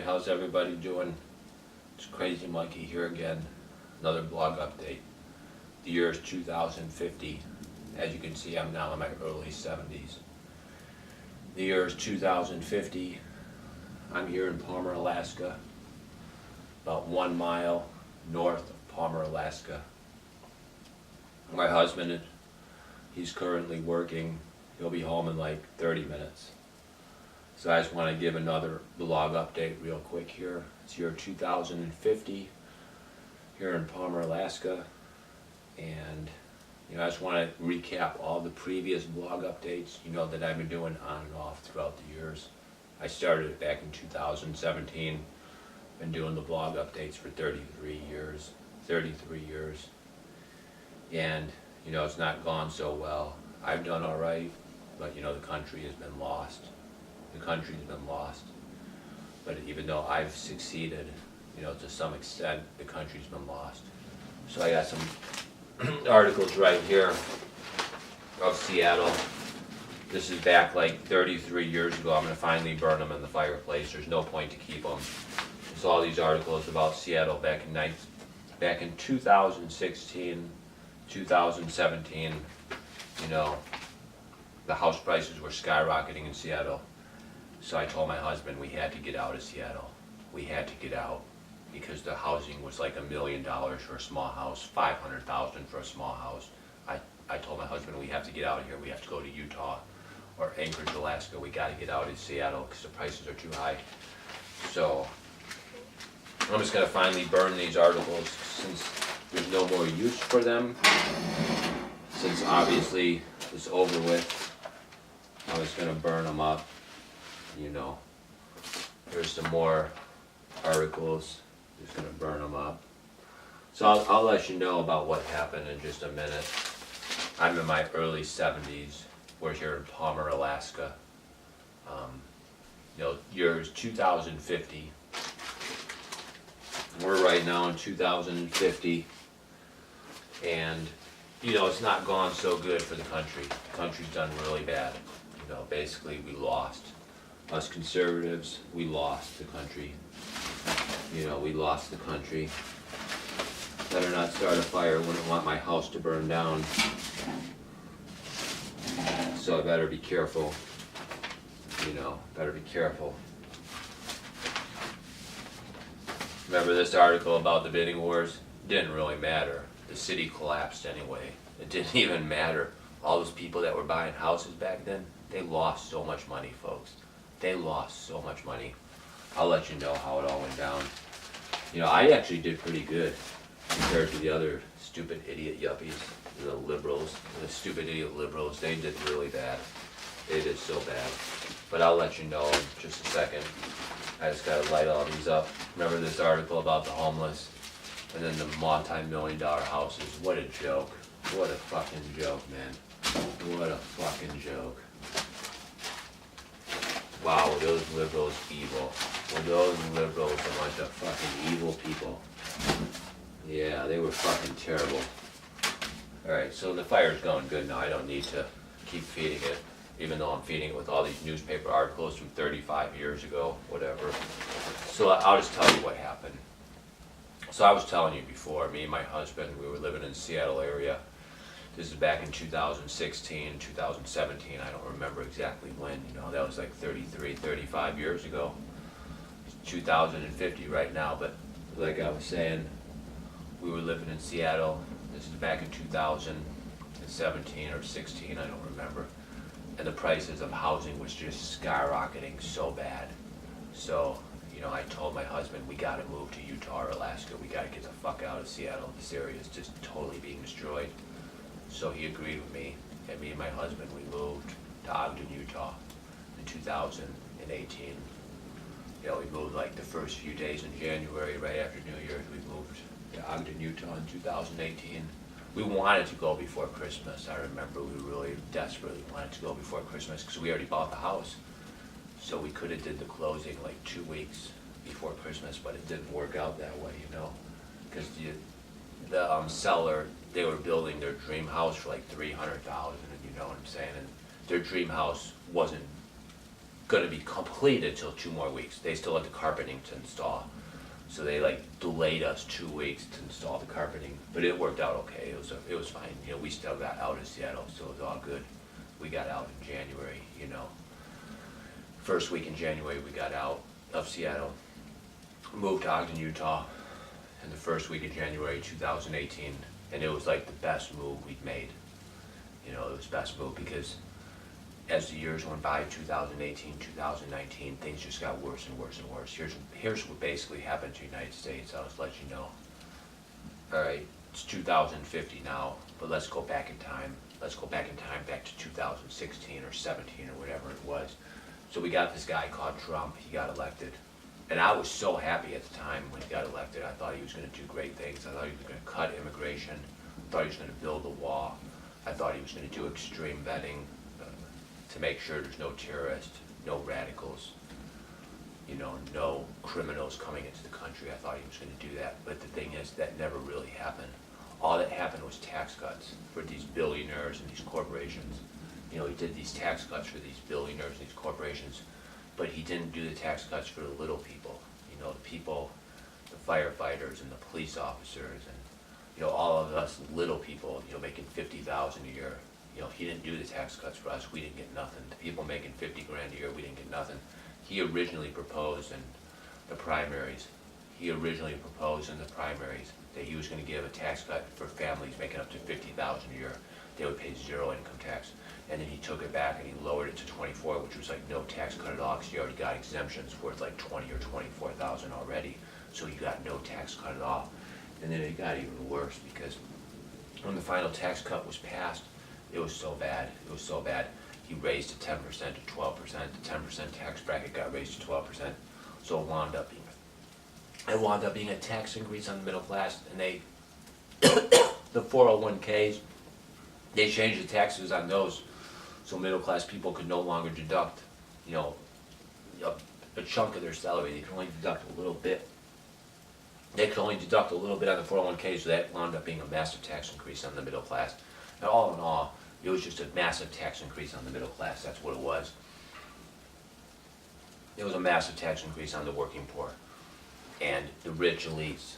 Hey, how's everybody doing? It's Crazy Monkey here again. Another blog update. The year is 2050. As you can see, I'm now in my early 70s. The year is 2050. I'm here in Palmer, Alaska, about 1 mile north of Palmer, Alaska. My husband, he's currently working. He'll be home in like 30 minutes. So I just want to give another blog update real quick here. It's year 2050 here in Palmer, Alaska. And I just want to recap all the previous blog updates, that I've been doing on and off throughout the years. I started it back in 2017. Been doing the blog updates for 33 years. And, it's not gone so well. I've done all right, but, the country has been lost. The country's been lost. But even though I've succeeded, to some extent, the country's been lost. So I got some articles right here of Seattle. This is back like 33 years ago. I'm going to finally burn them in the fireplace. There's no point to keep them. It's all these articles about Seattle back in 2016, 2017. The house prices were skyrocketing in Seattle. So I told my husband we had to get out of Seattle. We had to get out because the housing was like $1 million for a small house, $500,000 for a small house. I told my husband we have to get out of here. We have to go to Utah or Anchorage, Alaska. We got to get out of Seattle because the prices are too high. So I'm just going to finally burn these articles since there's no more use for them. Since obviously it's over with, I'm just going to burn them up. Here's some more articles. Just gonna burn them up. So I'll let you know about what happened in just a minute. I'm in my early 70s. We're here in Palmer, Alaska. Year is 2050. We're right now in 2050, and it's not gone so good for the country. The country's done really bad. Basically we lost. Us conservatives, we lost the country. We lost the country. Better not start a fire. Wouldn't want my house to burn down. So I better be careful. Better be careful. Remember this article about the bidding wars? Didn't really matter. The city collapsed anyway. It didn't even matter. All those people that were buying houses back then, they lost so much money, folks. They lost so much money. I'll let you know how it all went down. I actually did pretty good compared to the other stupid idiot yuppies, the liberals, the stupid idiot liberals. They did really bad. They did so bad. But I'll let you know in just a second. I just gotta light all these up. Remember this article about the homeless and then the multi-million-dollar houses? What a joke. What a fucking joke, man. What a fucking joke. Wow, were those liberals evil? Were those liberals a bunch of fucking evil people? Yeah, they were fucking terrible. Alright, so the fire's going good now. I don't need to keep feeding it, even though I'm feeding it with all these newspaper articles from 35 years ago, whatever. So I'll just tell you what happened. So I was telling you before, me and my husband, we were living in the Seattle area. This is back in 2016, 2017, I don't remember exactly when, that was like 33, 35 years ago. It's 2050 right now, but like I was saying, we were living in Seattle. This is back in 2017 or 16, I don't remember. And the prices of housing was just skyrocketing so bad. So, I told my husband, we gotta move to Utah or Alaska. We gotta get the fuck out of Seattle. This area is just totally being destroyed. So he agreed with me, and me and my husband, we moved to Ogden, Utah in 2018. We moved like the first few days in January, right after New Year's, we moved to Ogden, Utah in 2018. We wanted to go before Christmas. I remember we really desperately wanted to go before Christmas because we already bought the house. So we could have did the closing like 2 weeks before Christmas, but it didn't work out that way, because the seller, they were building their dream house for like $300,000, and you know what I'm saying, and their dream house wasn't going to be completed until 2 more weeks. They still had the carpeting to install. So they like delayed us 2 weeks to install the carpeting, but it worked out okay. It was fine. You know, we still got out of Seattle, so it was all good. We got out in January, you know. First week in January, we got out of Seattle, moved to Ogden, Utah, in the first week of January 2018, and it was like the best move we'd made. You know, it was the best move because as the years went by, 2018, 2019, things just got worse and worse and worse. Here's what basically happened to the United States. I'll just let you know. All right, it's 2050 now, but let's go back in time. Let's go back in time, back to 2016 or 17 or whatever it was. So we got this guy called Trump. He got elected. And I was so happy at the time when he got elected. I thought he was going to do great things. I thought he was going to cut immigration. I thought he was going to build the wall. I thought he was going to do extreme vetting to make sure there's no terrorists, no radicals, you know, no criminals coming into the country. I thought he was going to do that. But the thing is, that never really happened. All that happened was tax cuts for these billionaires and these corporations. You know, he did these tax cuts for these billionaires and these corporations, but he didn't do the tax cuts for the little people. You know, the people, the firefighters and the police officers and, you know, all of us little people, you know, making $50,000 a year. You know, he didn't do the tax cuts for us. We didn't get nothing. The people making 50 grand a year, we didn't get nothing. He originally proposed in the primaries. That he was going to give a tax cut for families making up to 50,000 a year. They would pay 0 income tax. And then he took it back and he lowered it to 24, which was like no tax cut at all, because you already got exemptions worth like 20 or 24,000 already. So you got no tax cut at all. And then it got even worse because when the final tax cut was passed, it was so bad. It was so bad. He raised it 10% to 12%. The 10% tax bracket got raised to 12%. So it wound up being a tax increase on the middle class. And they, the 401ks, they changed the taxes on those, so middle class people could no longer deduct, you know, a chunk of their salary. They could only deduct a little bit. They could only deduct a little bit on the 401ks, so that wound up being a massive tax increase on the middle class. And all in all, it was just a massive tax increase on the middle class. That's what it was. It was a massive tax increase on the working poor. And the rich elites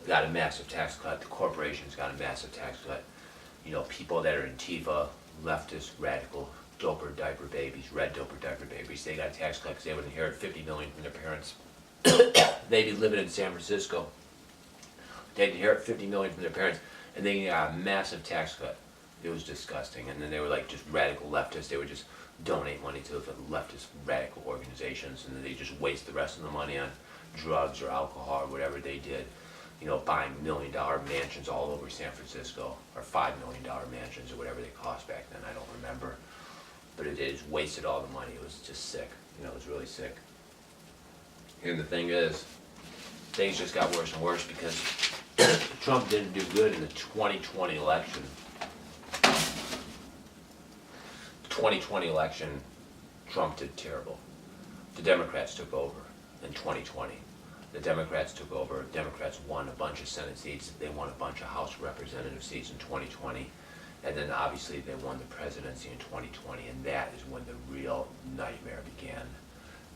got a massive tax cut. The corporations got a massive tax cut. You know, people that are Antifa, leftist, radical, doper diaper babies, red doper diaper babies, they got a tax cut because they would inherit $50 million from their parents. They'd be living in San Francisco. They'd inherit $50 million from their parents, and they got a massive tax cut. It was disgusting. And then they were like just radical leftists. They would just donate money to leftist radical organizations, and then they just waste the rest of the money on drugs or alcohol or whatever they did. You know, buying $1 million mansions all over San Francisco, or $5 million mansions, or whatever they cost back then. I don't remember. But it just wasted all the money. It was just sick. You know, it was really sick. And the thing is, things just got worse and worse because Trump didn't do good in the 2020 election. 2020 election, Trump did terrible. The Democrats took over in 2020. The Democrats took over. Democrats won a bunch of Senate seats. They won a bunch of House Representative seats in 2020. And then obviously they won the presidency in 2020. And that is when the real nightmare began.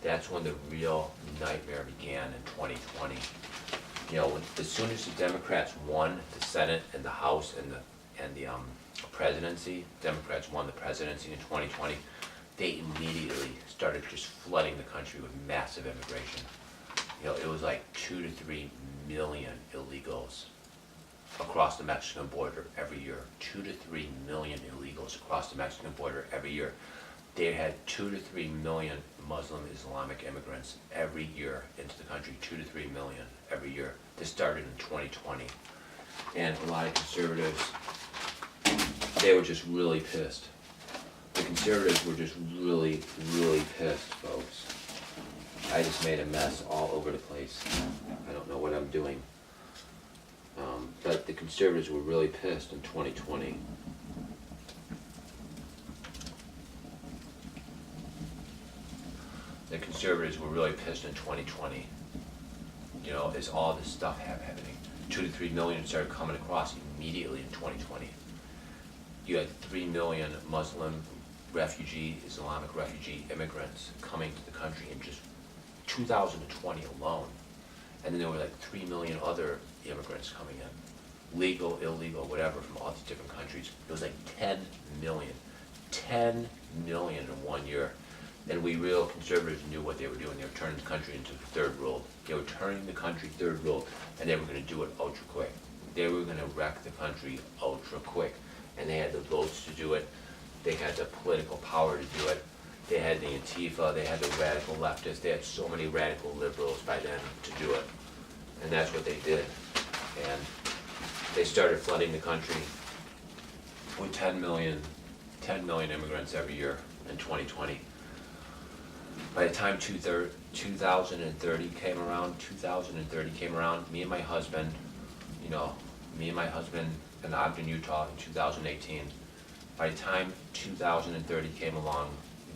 That's when the real nightmare began in 2020. You know, as soon as the Democrats won the Senate and the House and the presidency, Democrats won the presidency in 2020, they immediately started just flooding the country with massive immigration. You know, it was like 2 to 3 million illegals across the Mexican border every year. 2 to 3 million illegals across the Mexican border every year. They had 2 to 3 million Muslim Islamic immigrants every year into the country. 2 to 3 million every year. This started in 2020. And a lot of conservatives, they were just really pissed. The conservatives were just really, really pissed, folks. I just made a mess all over the place. I don't know what I'm doing. But the conservatives were really pissed in 2020. The conservatives were really pissed in 2020. You know, as all this stuff happening. 2 to 3 million started coming across immediately in 2020. You had 3 million Muslim Islamic refugee immigrants coming to the country in just 2020 alone. And then there were like 3 million other immigrants coming in, legal, illegal, whatever, from all these different countries. It was like 10 million. 10 million in 1 year. And we real conservatives knew what they were doing. They were turning the country into third world. They were turning the country third world, and they were going to do it ultra quick. They were going to wreck the country ultra quick. And they had the votes to do it. They had the political power to do it. They had the Antifa, they had the radical leftists, they had so many radical liberals by then to do it. And that's what they did. And they started flooding the country with 10 million immigrants every year in 2020. By the time 2030 came around, me and my husband, in Ogden, Utah in 2018, by the time 2030 came along,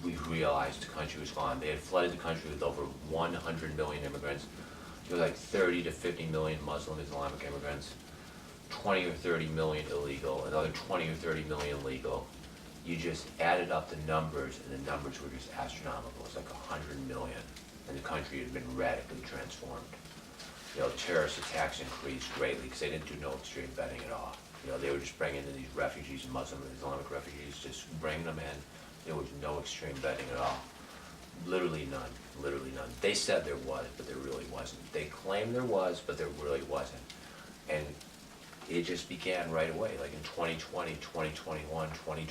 we realized the country was gone. They had flooded the country with over 100 million immigrants. There were like 30 to 50 million Muslim Islamic immigrants, 20 or 30 million illegal, another 20 or 30 million legal. You just added up the numbers, and the numbers were just astronomical. It was like 100 million, and the country had been radically transformed. Terrorist attacks increased greatly because they didn't do no extreme vetting at all. They were just bringing in these refugees, Muslim and Islamic refugees, just bringing them in. There was no extreme vetting at all. Literally none. They said there was, but there really wasn't. They claimed there was, but there really wasn't. And it just began right away, like in 2020, 2021, 2020.